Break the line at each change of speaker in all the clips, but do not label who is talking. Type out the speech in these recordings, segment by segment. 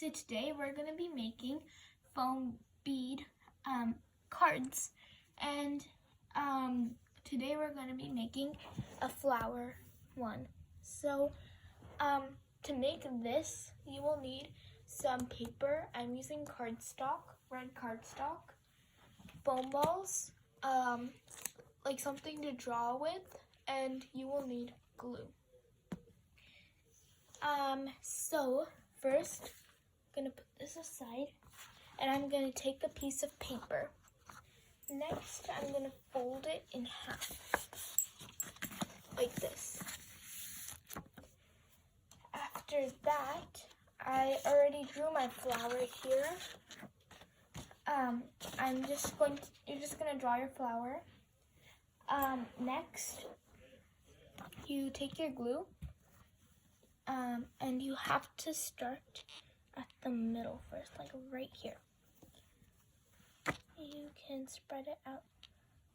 So today we're going to be making foam bead cards, and today we're going to be making a flower one. So to make this, you will need some paper. I'm using cardstock, red cardstock, foam balls, like something to draw with, and you will need glue. So first, I'm gonna put this aside, and I'm gonna take a piece of paper. Next, I'm gonna fold it in half, like this. After that, I already drew my flower here. You're just gonna draw your flower. Next, you take your glue, and you have to start at the middle first, like right here. You can spread it out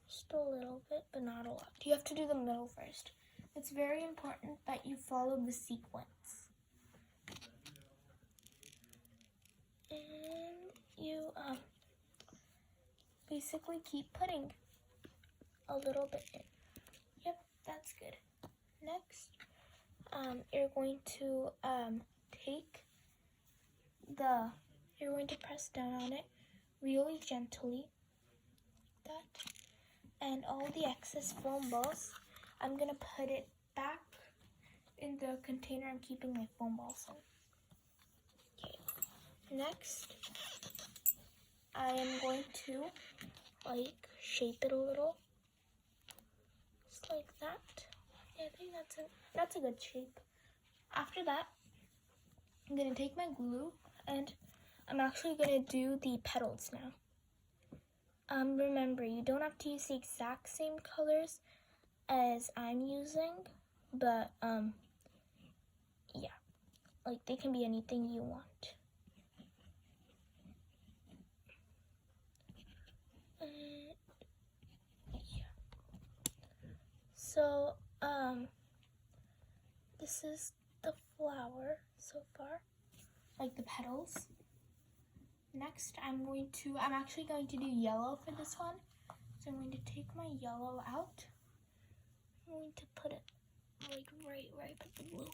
just a little bit, but not a lot. You have to do the middle first. It's very important that you follow the sequence. And you basically keep putting a little bit in. Yep, that's good. Next, you're going to you're going to press down on it really gently, like that. And all the excess foam balls, I'm gonna put it back in the container I'm keeping my foam balls in. Okay. Next, I am going to shape it a little, just like that. Yeah, I think that's a good shape. After that, I'm gonna take my glue, and I'm actually gonna do the petals now. Remember, you don't have to use the exact same colors as I'm using, but yeah, like they can be anything you want. Yeah. So this is the flower so far, like the petals. Next, I'm actually going to do yellow for this one. So I'm going to take my yellow out. I'm going to put it like right where I put the blue.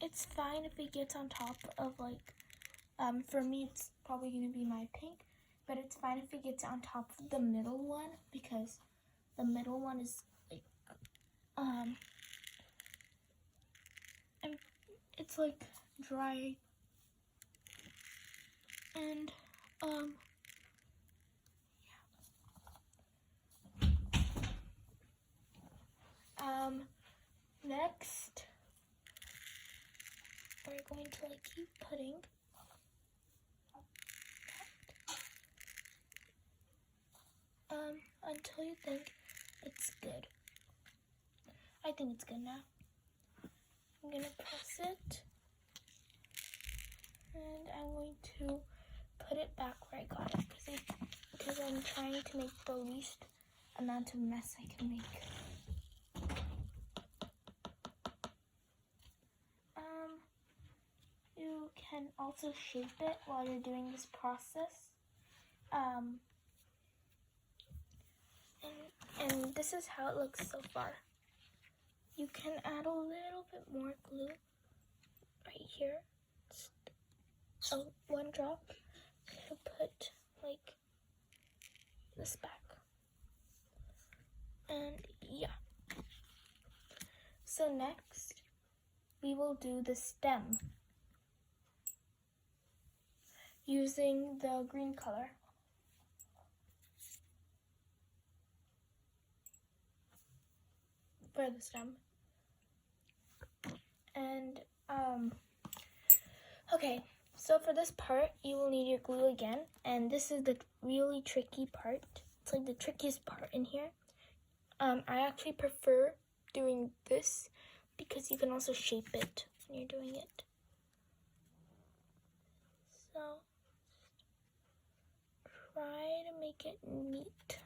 It's fine if it gets on top of for me it's probably going to be my pink, but it's fine if it gets on top of the middle one, because the middle one is it's like dry, and next we're going to keep putting until you think it's good. I think it's good now. I'm gonna press it, and I'm going to put it back where I got it, because I'm trying to make the least amount of mess I can make. You can also shape it while you're doing this process. And this is how it looks so far. You can add a little bit more glue right here. Just one drop to put this back. And yeah. So next, we will do the stem using the green color. For the stem. And okay, so for this part you will need your glue again, and this is the really tricky part. It's like the trickiest part in here. I actually prefer doing this because you can also shape it when you're doing it. So try to make it neat.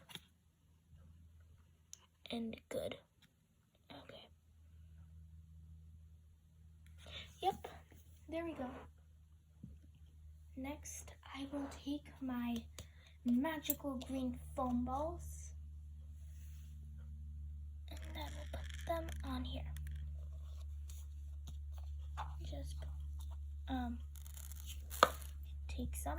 and good. Okay. Yep, there we go. Next, I will take my magical green foam balls and then we'll put them on here. Just take some.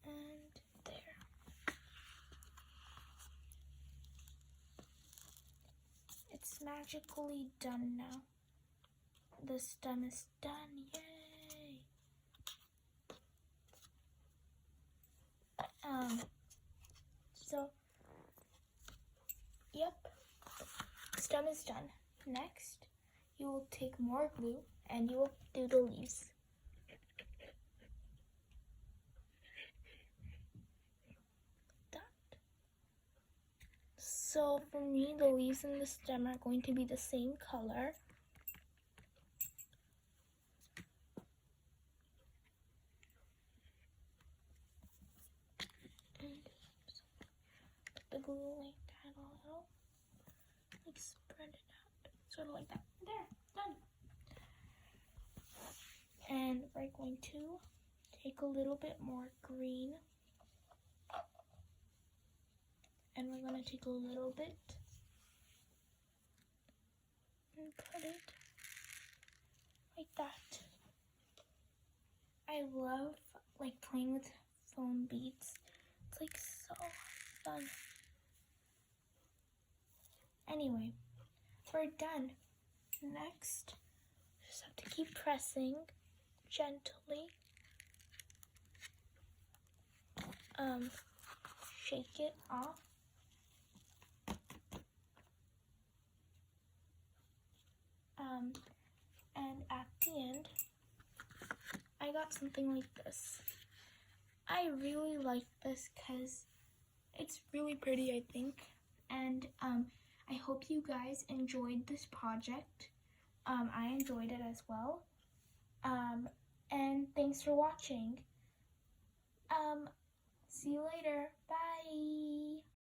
And there. It's magically done now. The stem is done, yay! So, yep, stem is done. Next, you will take more glue and you will do the leaves. So for me, the leaves and the stem are going to be the same color. And put the glue like that a little. Like spread it out. Sort of like that. There, done. And we're going to take a little bit more green. And we're going to take a little bit and put it like that. I love like playing with foam beads. It's like so fun. Anyway, we're done. Next, just have to keep pressing gently. Shake it off. And at the end, I got something like this. I really like this because it's really pretty, I think. And I hope you guys enjoyed this project. I enjoyed it as well. And thanks for watching. See you later. Bye.